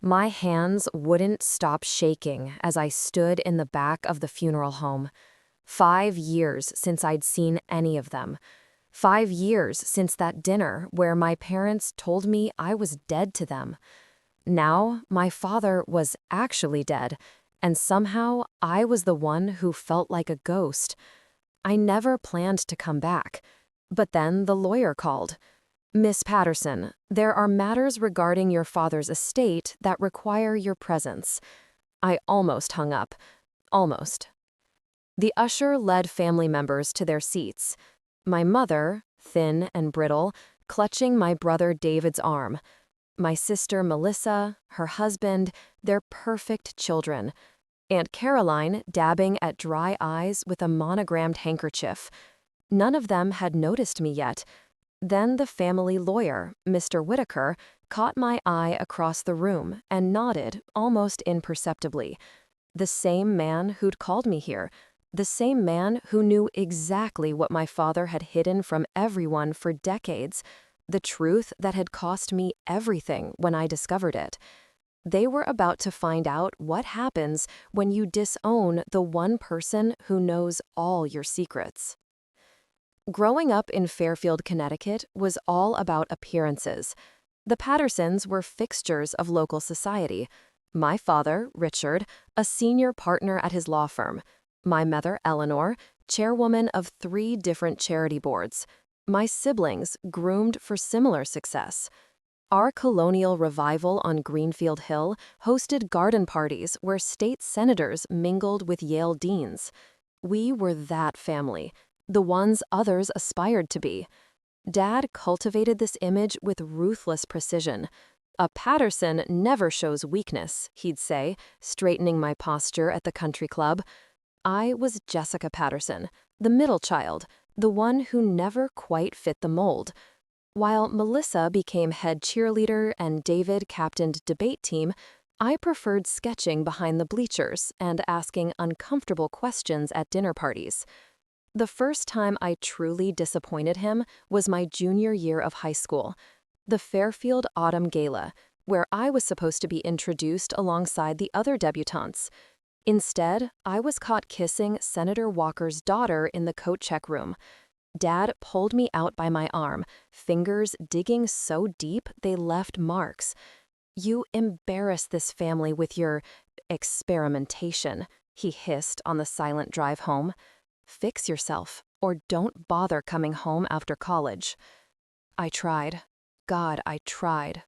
My hands wouldn't stop shaking as I stood in the back of the funeral home. 5 years since I'd seen any of them. 5 years since that dinner where my parents told me I was dead to them. Now, my father was actually dead, and somehow I was the one who felt like a ghost. I never planned to come back. But then the lawyer called. Miss Patterson, there are matters regarding your father's estate that require your presence. I almost hung up. Almost. The usher led family members to their seats. My mother, thin and brittle, clutching my brother David's arm. My sister Melissa, her husband, their perfect children. Aunt Caroline dabbing at dry eyes with a monogrammed handkerchief. None of them had noticed me yet. Then the family lawyer, Mr. Whitaker, caught my eye across the room and nodded almost imperceptibly. The same man who'd called me here. The same man who knew exactly what my father had hidden from everyone for decades. The truth that had cost me everything when I discovered it. They were about to find out what happens when you disown the one person who knows all your secrets. Growing up in Fairfield, Connecticut was all about appearances. The Pattersons were fixtures of local society. My father, Richard, a senior partner at his law firm. My mother, Eleanor, chairwoman of 3 different charity boards. My siblings, groomed for similar success. Our colonial revival on Greenfield Hill hosted garden parties where state senators mingled with Yale deans. We were that family, the ones others aspired to be. Dad cultivated this image with ruthless precision. A Patterson never shows weakness, he'd say, straightening my posture at the country club. I was Jessica Patterson, the middle child, the one who never quite fit the mold. While Melissa became head cheerleader and David captained debate team, I preferred sketching behind the bleachers and asking uncomfortable questions at dinner parties. The first time I truly disappointed him was my junior year of high school, the Fairfield Autumn Gala, where I was supposed to be introduced alongside the other debutantes. Instead, I was caught kissing Senator Walker's daughter in the coat check room. Dad pulled me out by my arm, fingers digging so deep they left marks. "You embarrass this family with your experimentation," he hissed on the silent drive home. "Fix yourself, or don't bother coming home after college." I tried. God, I tried.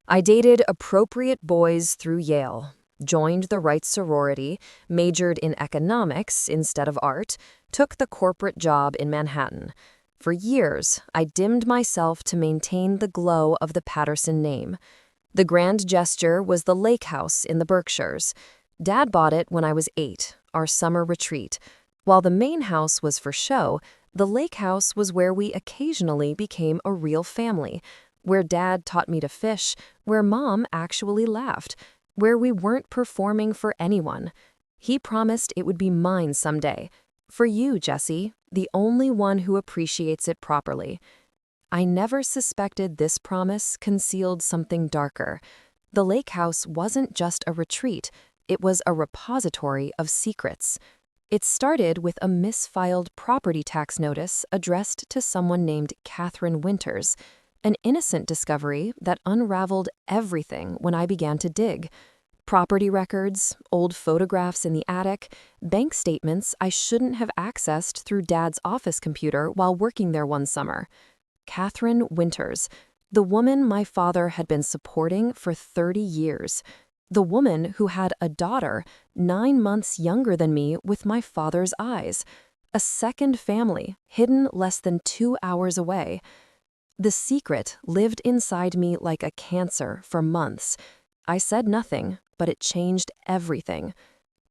I dated appropriate boys through Yale, joined the right sorority, majored in economics instead of art, took the corporate job in Manhattan. For years, I dimmed myself to maintain the glow of the Patterson name. The grand gesture was the lake house in the Berkshires. Dad bought it when I was 8, our summer retreat. While the main house was for show, the lake house was where we occasionally became a real family, where Dad taught me to fish, where Mom actually laughed, where we weren't performing for anyone. He promised it would be mine someday. For you, Jessie, the only one who appreciates it properly. I never suspected this promise concealed something darker. The lake house wasn't just a retreat, it was a repository of secrets. It started with a misfiled property tax notice addressed to someone named Catherine Winters, an innocent discovery that unraveled everything when I began to dig. Property records, old photographs in the attic, bank statements I shouldn't have accessed through Dad's office computer while working there one summer. Catherine Winters, the woman my father had been supporting for 30 years. The woman who had a daughter 9 months younger than me with my father's eyes. A second family hidden less than 2 hours away. The secret lived inside me like a cancer for months. I said nothing, but it changed everything.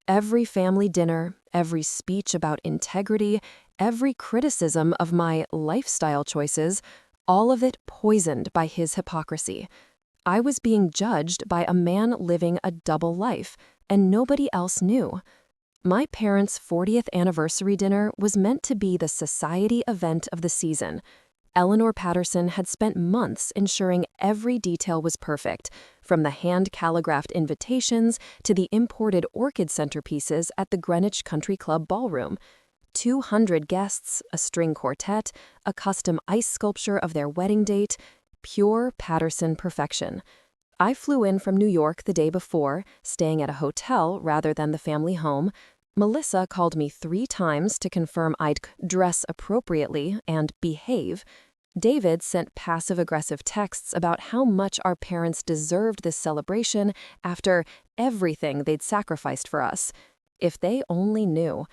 Every family dinner, every speech about integrity, every criticism of my lifestyle choices, all of it poisoned by his hypocrisy. I was being judged by a man living a double life, and nobody else knew. My parents' 40th anniversary dinner was meant to be the society event of the season. Eleanor Patterson had spent months ensuring every detail was perfect, from the hand-calligraphed invitations to the imported orchid centerpieces at the Greenwich Country Club ballroom. 200 guests, a string quartet, a custom ice sculpture of their wedding date, pure Patterson perfection. I flew in from New York the day before, staying at a hotel rather than the family home. Melissa called me 3 times to confirm I'd dress appropriately and behave. David sent passive-aggressive texts about how much our parents deserved this celebration after everything they'd sacrificed for us. If they only knew.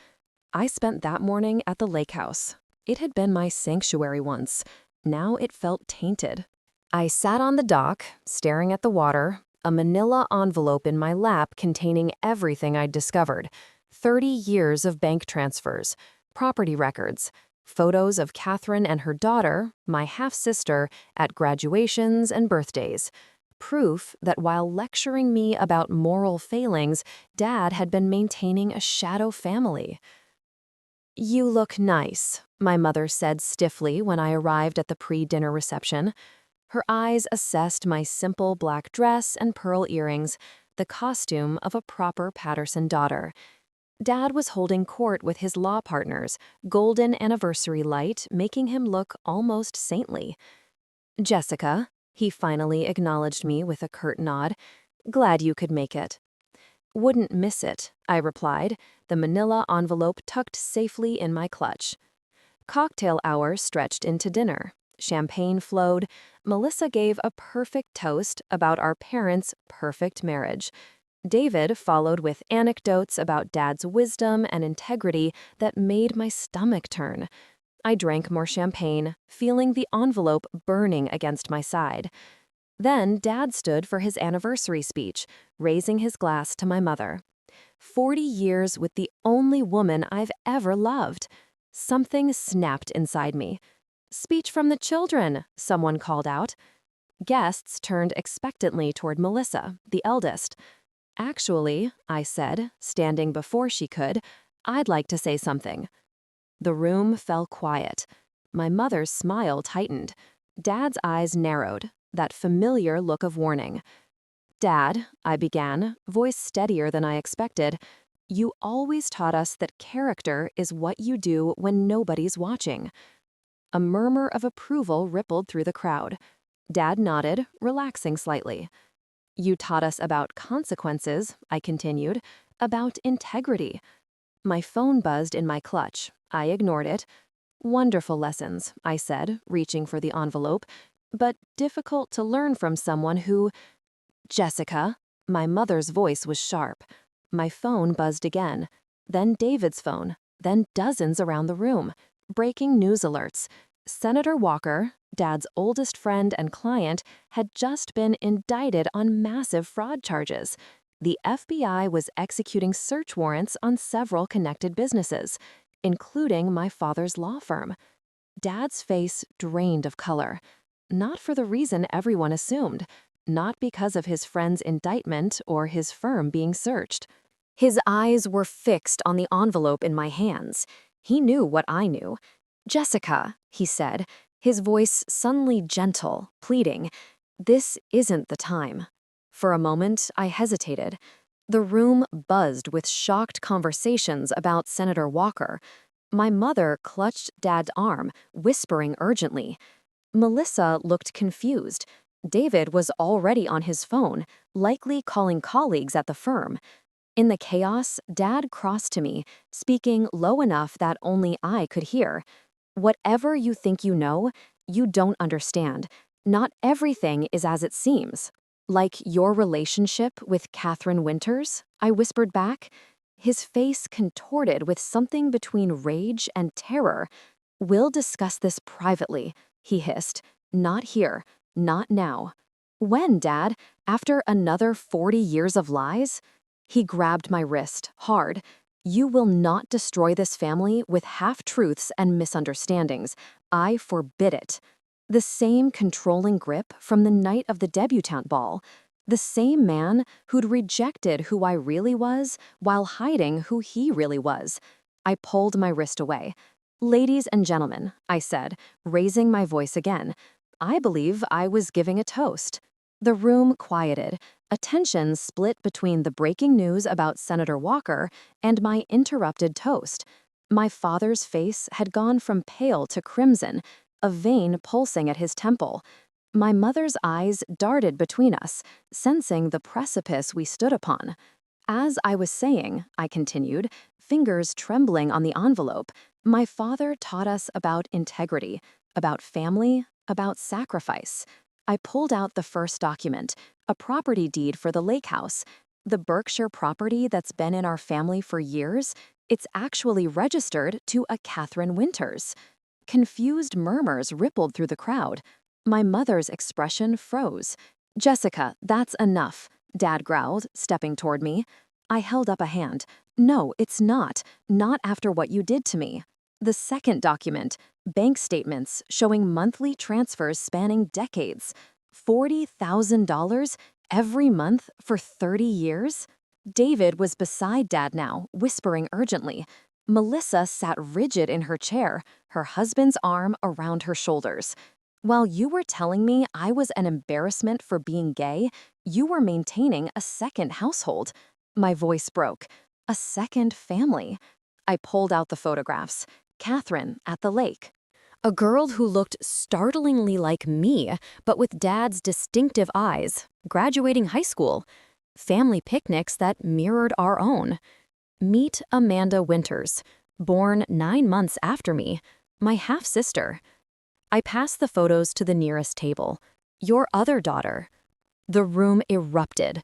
I spent that morning at the lake house. It had been my sanctuary once. Now it felt tainted. I sat on the dock, staring at the water, a manila envelope in my lap containing everything I'd discovered. 30 years of bank transfers, property records, photos of Catherine and her daughter, my half-sister, at graduations and birthdays. Proof that while lecturing me about moral failings, Dad had been maintaining a shadow family. "You look nice," my mother said stiffly when I arrived at the pre-dinner reception. Her eyes assessed my simple black dress and pearl earrings, the costume of a proper Patterson daughter. Dad was holding court with his law partners, golden anniversary light making him look almost saintly. "Jessica," he finally acknowledged me with a curt nod. "Glad you could make it." "Wouldn't miss it," I replied, the manila envelope tucked safely in my clutch. Cocktail hour stretched into dinner. Champagne flowed. Melissa gave a perfect toast about our parents' perfect marriage. David followed with anecdotes about Dad's wisdom and integrity that made my stomach turn. I drank more champagne, feeling the envelope burning against my side. Then Dad stood for his anniversary speech, raising his glass to my mother. 40 years with the only woman I've ever loved. Something snapped inside me. "Speech from the children," someone called out. Guests turned expectantly toward Melissa, the eldest. "Actually," I said, standing before she could, "I'd like to say something." The room fell quiet. My mother's smile tightened. Dad's eyes narrowed, that familiar look of warning. "Dad," I began, voice steadier than I expected, "you always taught us that character is what you do when nobody's watching." A murmur of approval rippled through the crowd. Dad nodded, relaxing slightly. "You taught us about consequences," I continued, "about integrity." My phone buzzed in my clutch. I ignored it. "Wonderful lessons," I said, reaching for the envelope, "but difficult to learn from someone who—" "Jessica." My mother's voice was sharp. My phone buzzed again. Then David's phone. Then dozens around the room. Breaking news alerts. Senator Walker, Dad's oldest friend and client, had just been indicted on massive fraud charges. The FBI was executing search warrants on several connected businesses, including my father's law firm. Dad's face drained of color. Not for the reason everyone assumed. Not because of his friend's indictment or his firm being searched. His eyes were fixed on the envelope in my hands. He knew what I knew. "Jessica," he said, his voice suddenly gentle, pleading, "this isn't the time." For a moment, I hesitated. The room buzzed with shocked conversations about Senator Walker. My mother clutched Dad's arm, whispering urgently. Melissa looked confused. David was already on his phone, likely calling colleagues at the firm. In the chaos, Dad crossed to me, speaking low enough that only I could hear. "Whatever you think you know, you don't understand. Not everything is as it seems." "Like your relationship with Catherine Winters?" I whispered back. His face contorted with something between rage and terror. "We'll discuss this privately," he hissed. "Not here. Not now." "When, Dad? After another 40 years of lies?" He grabbed my wrist, hard. "You will not destroy this family with half-truths and misunderstandings. I forbid it." The same controlling grip from the night of the debutante ball. The same man who'd rejected who I really was while hiding who he really was. I pulled my wrist away. Ladies and gentlemen, I said, raising my voice again. I believe I was giving a toast. The room quieted. Attention split between the breaking news about Senator Walker and my interrupted toast. My father's face had gone from pale to crimson, a vein pulsing at his temple. My mother's eyes darted between us, sensing the precipice we stood upon. As I was saying, I continued, fingers trembling on the envelope, my father taught us about integrity, about family, about sacrifice. I pulled out the first document, a property deed for the lake house. The Berkshire property that's been in our family for years, it's actually registered to a Catherine Winters. Confused murmurs rippled through the crowd. My mother's expression froze. "Jessica, that's enough," Dad growled, stepping toward me. I held up a hand. "No, it's not. Not after what you did to me." The second document, bank statements showing monthly transfers spanning decades. $40,000 every month for 30 years? David was beside Dad now, whispering urgently. Melissa sat rigid in her chair, her husband's arm around her shoulders. "While you were telling me I was an embarrassment for being gay, you were maintaining a second household." My voice broke. A second family. I pulled out the photographs. Catherine at the lake. A girl who looked startlingly like me, but with Dad's distinctive eyes, graduating high school. Family picnics that mirrored our own. Meet Amanda Winters, born 9 months after me, my half-sister. I passed the photos to the nearest table. "Your other daughter." The room erupted.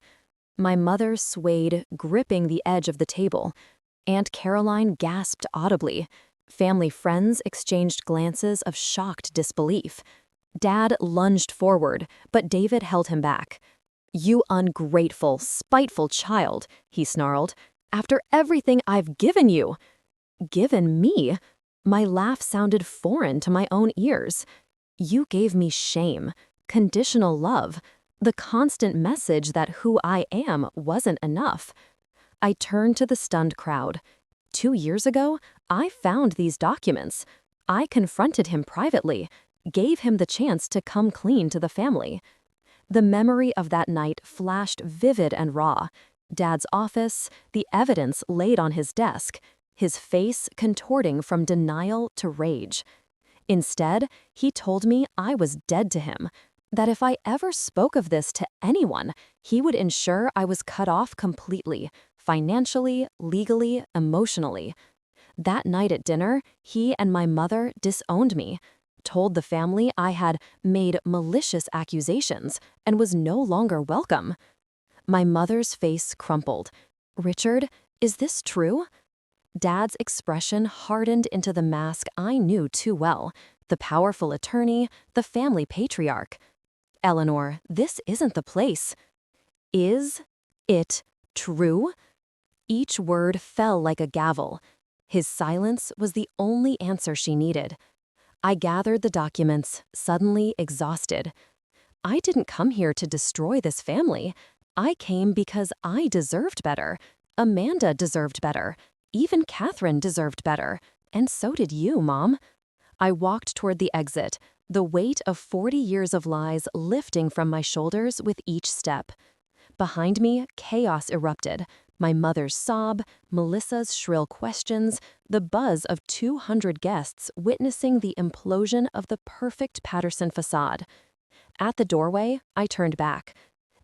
My mother swayed, gripping the edge of the table. Aunt Caroline gasped audibly. Family friends exchanged glances of shocked disbelief. Dad lunged forward, but David held him back. "You ungrateful, spiteful child," he snarled. "After everything I've given you." Given me? My laugh sounded foreign to my own ears. "You gave me shame, conditional love, the constant message that who I am wasn't enough." I turned to the stunned crowd. 2 years ago, I found these documents. I confronted him privately, gave him the chance to come clean to the family. The memory of that night flashed vivid and raw. Dad's office, the evidence laid on his desk, his face contorting from denial to rage. Instead, he told me I was dead to him, that if I ever spoke of this to anyone, he would ensure I was cut off completely, financially, legally, emotionally. That night at dinner, he and my mother disowned me, told the family I had made malicious accusations and was no longer welcome. My mother's face crumpled. "Richard, is this true?" Dad's expression hardened into the mask I knew too well, the powerful attorney, the family patriarch. "Eleanor, this isn't the place." Is it true? Each word fell like a gavel. His silence was the only answer she needed. I gathered the documents, suddenly exhausted. I didn't come here to destroy this family. I came because I deserved better. Amanda deserved better. Even Catherine deserved better. And so did you, Mom. I walked toward the exit, the weight of 40 years of lies lifting from my shoulders with each step. Behind me, chaos erupted. My mother's sob, Melissa's shrill questions, the buzz of 200 guests witnessing the implosion of the perfect Patterson facade. At the doorway, I turned back.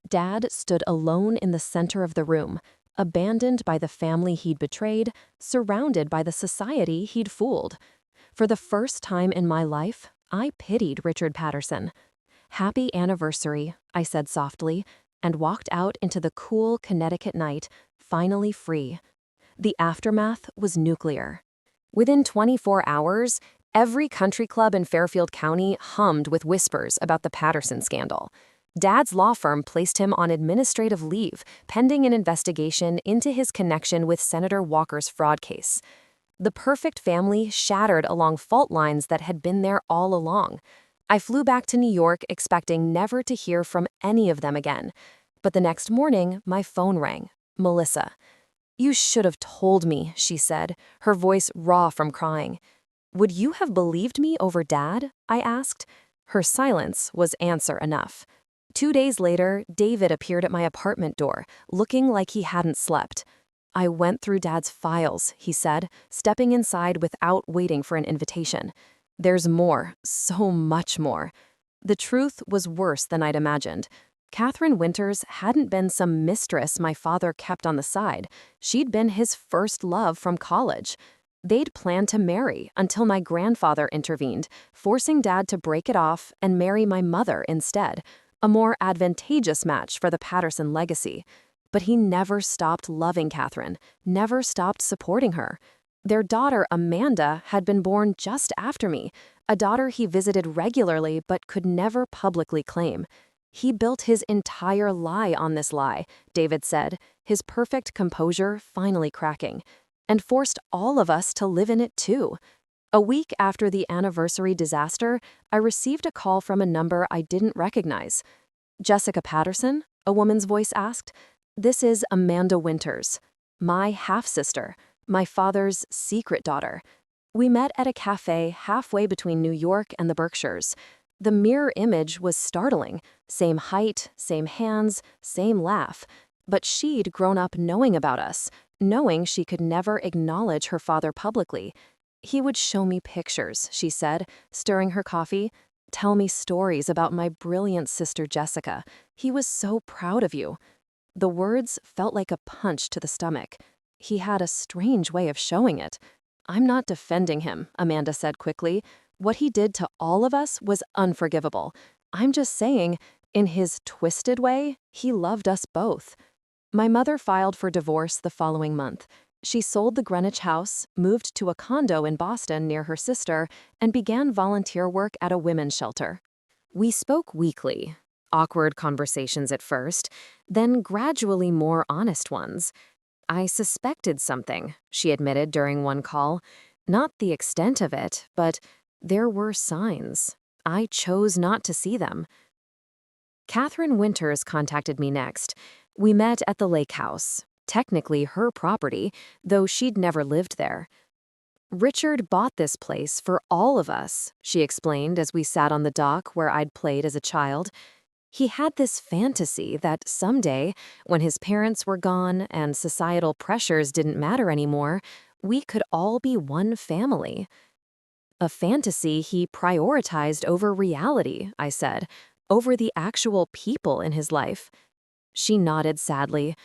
Dad stood alone in the center of the room, abandoned by the family he'd betrayed, surrounded by the society he'd fooled. For the first time in my life, I pitied Richard Patterson. "Happy anniversary," I said softly, and walked out into the cool Connecticut night, finally free. The aftermath was nuclear. Within 24 hours, every country club in Fairfield County hummed with whispers about the Patterson scandal. Dad's law firm placed him on administrative leave, pending an investigation into his connection with Senator Walker's fraud case. The perfect family shattered along fault lines that had been there all along. I flew back to New York expecting never to hear from any of them again. But the next morning, my phone rang. Melissa. "You should have told me," she said, her voice raw from crying. Would you have believed me over Dad? I asked. Her silence was answer enough. 2 days later, David appeared at my apartment door, looking like he hadn't slept. I went through Dad's files, he said, stepping inside without waiting for an invitation. There's more, so much more. The truth was worse than I'd imagined. Catherine Winters hadn't been some mistress my father kept on the side. She'd been his first love from college. They'd planned to marry until my grandfather intervened, forcing Dad to break it off and marry my mother instead, a more advantageous match for the Patterson legacy. But he never stopped loving Catherine, never stopped supporting her. Their daughter, Amanda, had been born just after me, a daughter he visited regularly but could never publicly claim. He built his entire lie on this lie, David said, his perfect composure finally cracking, and forced all of us to live in it too. A week after the anniversary disaster, I received a call from a number I didn't recognize. "Jessica Patterson?" a woman's voice asked. "This is Amanda Winters, my half-sister, my father's secret daughter. We met at a cafe halfway between New York and the Berkshires. The mirror image was startling. Same height, same hands, same laugh. But she'd grown up knowing about us, knowing she could never acknowledge her father publicly. He would show me pictures, she said, stirring her coffee. Tell me stories about my brilliant sister Jessica. He was so proud of you." The words felt like a punch to the stomach. He had a strange way of showing it. "I'm not defending him," Amanda said quickly. "What he did to all of us was unforgivable. I'm just saying, in his twisted way, he loved us both." My mother filed for divorce the following month. She sold the Greenwich house, moved to a condo in Boston near her sister, and began volunteer work at a women's shelter. We spoke weekly. Awkward conversations at first, then gradually more honest ones. "I suspected something," she admitted during one call. "Not the extent of it, but there were signs. I chose not to see them." Catherine Winters contacted me next. We met at the lake house, technically her property, though she'd never lived there. "Richard bought this place for all of us," she explained as we sat on the dock where I'd played as a child. "He had this fantasy that someday, when his parents were gone and societal pressures didn't matter anymore, we could all be one family." "A fantasy he prioritized over reality," I said, "over the actual people in his life." She nodded sadly.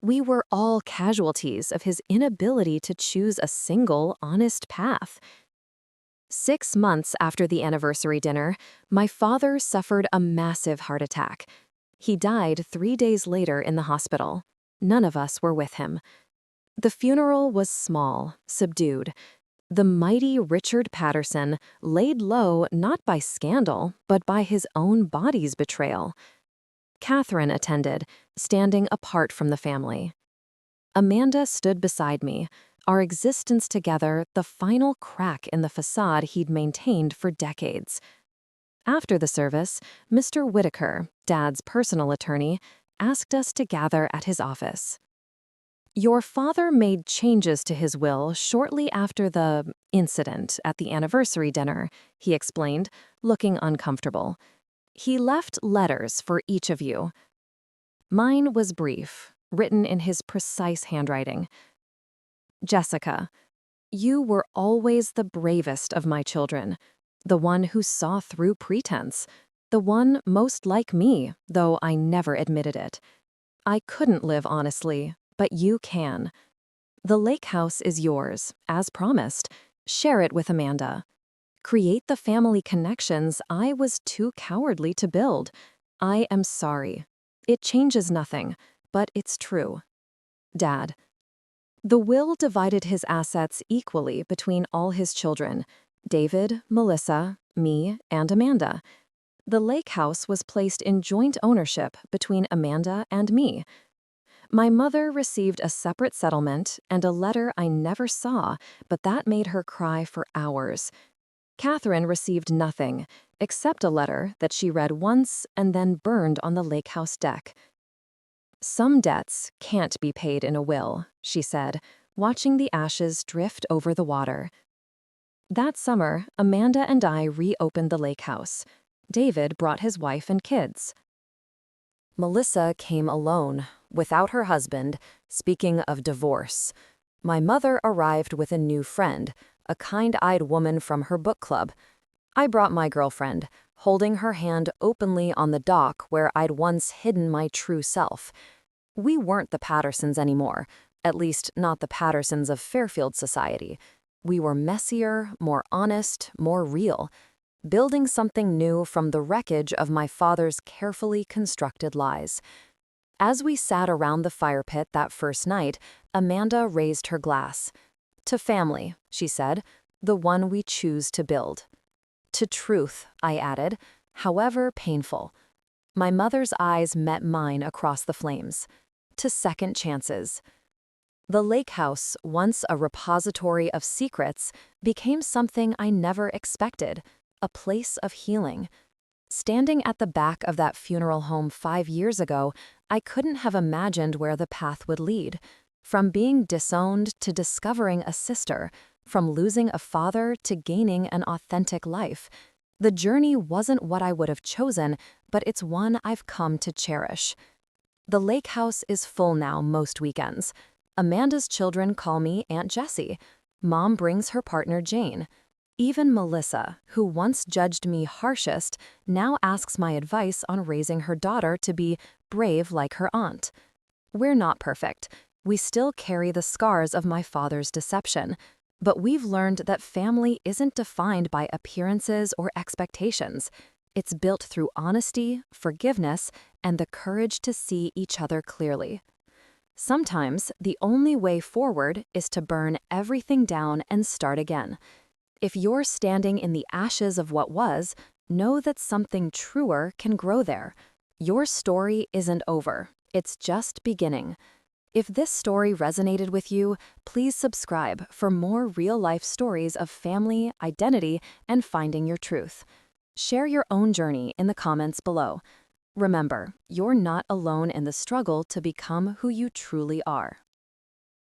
"We were all casualties of his inability to choose a single, honest path." 6 months after the anniversary dinner, my father suffered a massive heart attack. He died 3 days later in the hospital. None of us were with him. The funeral was small, subdued. The mighty Richard Patterson laid low not by scandal, but by his own body's betrayal. Catherine attended, standing apart from the family. Amanda stood beside me, our existence together the final crack in the facade he'd maintained for decades. After the service, Mr. Whitaker, Dad's personal attorney, asked us to gather at his office. "Your father made changes to his will shortly after the incident at the anniversary dinner," he explained, looking uncomfortable. "He left letters for each of you." Mine was brief, written in his precise handwriting. "Jessica, you were always the bravest of my children, the one who saw through pretense, the one most like me, though I never admitted it. I couldn't live honestly, but you can. The lake house is yours, as promised. Share it with Amanda. Create the family connections I was too cowardly to build. I am sorry. It changes nothing, but it's true. Dad." The will divided his assets equally between all his children, David, Melissa, me, and Amanda. The lake house was placed in joint ownership between Amanda and me. My mother received a separate settlement and a letter I never saw, but that made her cry for hours. Catherine received nothing, except a letter that she read once and then burned on the lake house deck. "Some debts can't be paid in a will," she said, watching the ashes drift over the water. That summer, Amanda and I reopened the lake house. David brought his wife and kids. Melissa came alone, without her husband, speaking of divorce. My mother arrived with a new friend, a kind-eyed woman from her book club. I brought my girlfriend, holding her hand openly on the dock where I'd once hidden my true self. We weren't the Pattersons anymore, at least not the Pattersons of Fairfield society. We were messier, more honest, more real, building something new from the wreckage of my father's carefully constructed lies. As we sat around the fire pit that first night, Amanda raised her glass. To family, she said, the one we choose to build. To truth, I added, however painful. My mother's eyes met mine across the flames. To second chances. The lake house, once a repository of secrets, became something I never expected, a place of healing. Standing at the back of that funeral home 5 years ago, I couldn't have imagined where the path would lead. From being disowned to discovering a sister, from losing a father to gaining an authentic life. The journey wasn't what I would have chosen, but it's one I've come to cherish. The lake house is full now most weekends. Amanda's children call me Aunt Jessie. Mom brings her partner Jane. Even Melissa, who once judged me harshest, now asks my advice on raising her daughter to be brave like her aunt. We're not perfect. We still carry the scars of my father's deception. But we've learned that family isn't defined by appearances or expectations. It's built through honesty, forgiveness, and the courage to see each other clearly. Sometimes, the only way forward is to burn everything down and start again. If you're standing in the ashes of what was, know that something truer can grow there. Your story isn't over. It's just beginning. If this story resonated with you, please subscribe for more real-life stories of family, identity, and finding your truth. Share your own journey in the comments below. Remember, you're not alone in the struggle to become who you truly are.